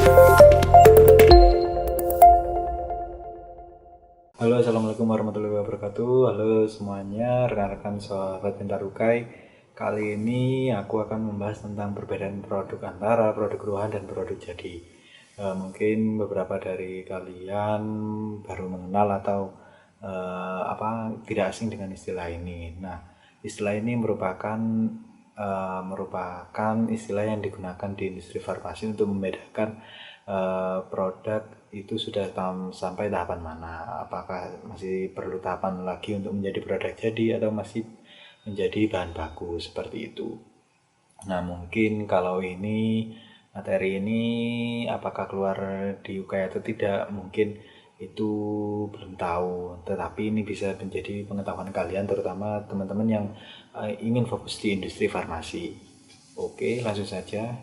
Halo, assalamualaikum warahmatullahi wabarakatuh. Halo semuanya, rekan-rekan sahabat Pintar Rukai. Kali ini aku akan membahas tentang perbedaan produk antara produk rumahan dan produk jadi. Mungkin beberapa dari kalian baru mengenal atau tidak asing dengan istilah ini. Nah, istilah ini merupakan istilah yang digunakan di industri farmasi untuk membedakan produk itu sudah sampai tahapan mana, apakah masih perlu tahapan lagi untuk menjadi produk jadi atau masih menjadi bahan baku seperti itu. Nah, mungkin kalau materi ini apakah keluar di UK atau tidak, mungkin itu belum tahu, tetapi ini bisa menjadi pengetahuan kalian, terutama teman-teman yang ingin fokus di industri farmasi. Oke, langsung saja.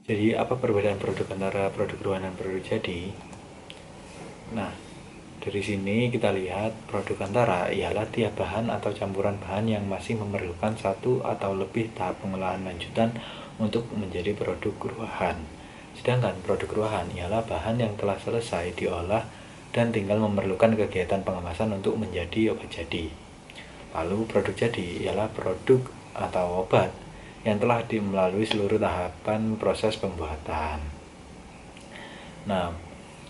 Jadi apa perbedaan produk antara produk rumahan dan produk jadi? Nah, dari sini kita lihat produk antara ialah tiap bahan atau campuran bahan yang masih memerlukan satu atau lebih tahap pengolahan lanjutan untuk menjadi produk rumahan. Sedangkan produk rumahan ialah bahan yang telah selesai diolah dan tinggal memerlukan kegiatan pengemasan untuk menjadi obat jadi. Lalu produk jadi ialah produk atau obat yang telah melalui seluruh tahapan proses pembuatan. Nah,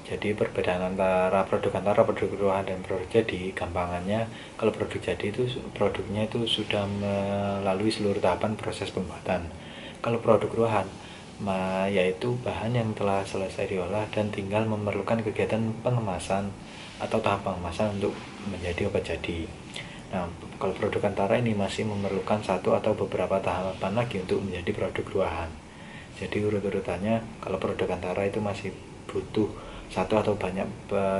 jadi perbedaan antara produk rumahan dan produk jadi, gampangannya kalau produk jadi itu produknya itu sudah melalui seluruh tahapan proses pembuatan. Kalau produk rumahan yaitu bahan yang telah selesai diolah dan tinggal memerlukan kegiatan pengemasan atau tahap pengemasan untuk menjadi obat jadi. Nah, kalau produk antara ini masih memerlukan satu atau beberapa tahapan lagi untuk menjadi produk rumahan. Jadi urut-urutannya, kalau produk antara itu masih butuh satu atau banyak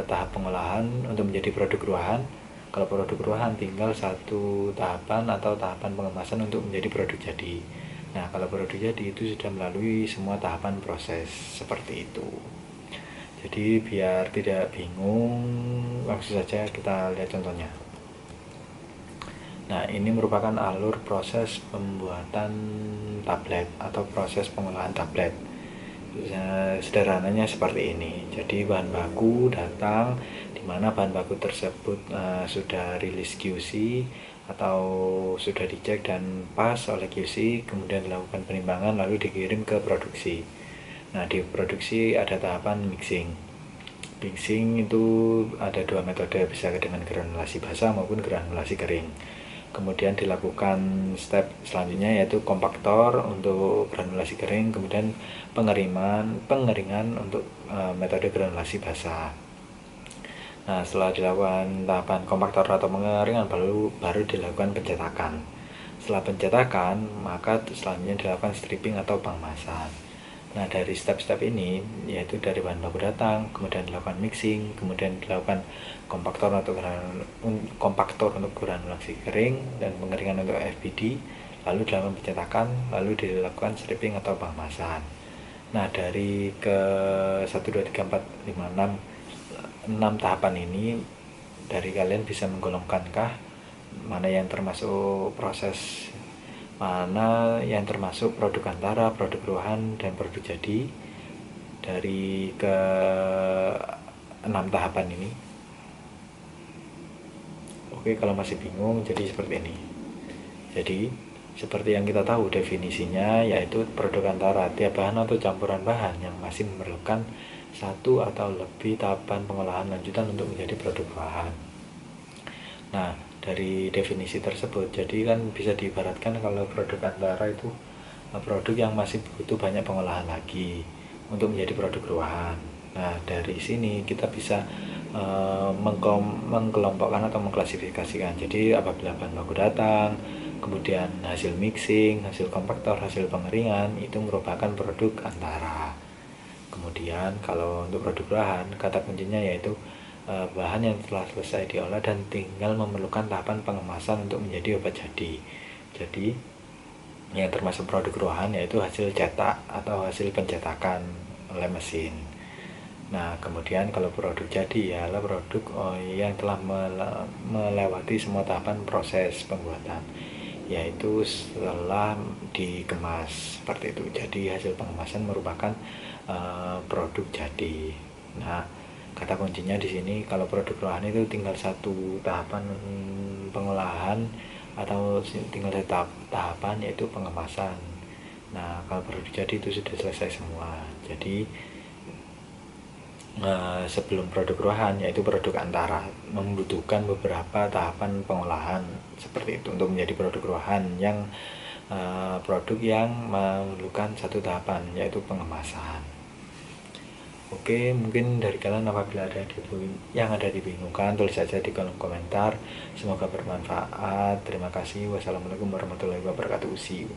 tahap pengolahan untuk menjadi produk rumahan. Kalau produk rumahan tinggal satu tahapan atau tahapan pengemasan untuk menjadi produk jadi. Nah, kalau produk jadi itu sudah melalui semua tahapan proses seperti itu. Jadi biar tidak bingung, langsung saja kita lihat contohnya. Nah, ini merupakan alur proses pembuatan tablet atau proses pengolahan tablet. Sederhananya seperti ini. Jadi bahan baku datang, di mana bahan baku tersebut sudah rilis QC atau sudah dicek dan pas oleh QC, kemudian dilakukan penimbangan lalu dikirim ke produksi. Nah, di produksi ada tahapan mixing. Mixing itu ada dua metode, bisa dengan granulasi basah maupun granulasi kering. Kemudian dilakukan step selanjutnya yaitu kompaktor untuk granulasi kering, kemudian pengeringan untuk metode granulasi basah. Nah, setelah dilakukan tahapan kompaktor atau pengeringan baru dilakukan pencetakan. Setelah pencetakan, maka selanjutnya dilakukan stripping atau pengemasan. Nah, dari step-step ini yaitu dari bahan baku datang, kemudian dilakukan mixing, kemudian dilakukan kompaktor untuk granulasi kering dan pengeringan untuk FBD, lalu dilakukan pencetakan, lalu dilakukan stripping atau pengemasan. Nah, dari ke 1 2 3 4 5 6 tahapan ini, dari kalian bisa menggolongkankah mana yang termasuk produk antara, produk rumahan, dan produk jadi dari ke 6 tahapan ini. Oke, kalau masih bingung, jadi seperti ini. Jadi seperti yang kita tahu definisinya, yaitu produk antara tiap bahan atau campuran bahan yang masih memerlukan satu atau lebih tahapan pengolahan lanjutan untuk menjadi produk rumahan. Nah, dari definisi tersebut, jadi kan bisa diibaratkan kalau produk antara itu produk yang masih butuh banyak pengolahan lagi untuk menjadi produk rumahan. Nah, dari sini kita bisa mengkelompokkan atau mengklasifikasikan. Jadi apabila bahan baku datang, kemudian hasil mixing, hasil kompaktor, hasil pengeringan, itu merupakan produk antara. Kemudian kalau untuk produk rumahan, kata kuncinya yaitu bahan yang telah selesai diolah dan tinggal memerlukan tahapan pengemasan untuk menjadi obat jadi. Jadi yang termasuk produk rumahan yaitu hasil cetak atau hasil pencetakan oleh mesin. Nah, kemudian kalau produk jadi ialah produk yang telah melewati semua tahapan proses pembuatan. yaitu setelah dikemas seperti itu. Jadi hasil pengemasan merupakan produk jadi. Nah, kata kuncinya di sini kalau produk ruahan itu tinggal satu tahapan pengolahan atau tinggal satu tahapan yaitu pengemasan. Nah, kalau produk jadi itu sudah selesai semua. Jadi sebelum produk ruahan yaitu produk antara membutuhkan beberapa tahapan pengolahan seperti itu untuk menjadi produk ruahan yang produk yang memerlukan satu tahapan yaitu pengemasan. Oke, mungkin dari kalian apabila ada yang ada dibingungkan, tulis saja di kolom komentar. Semoga bermanfaat. Terima kasih. Wassalamualaikum warahmatullahi wabarakatuh. See you.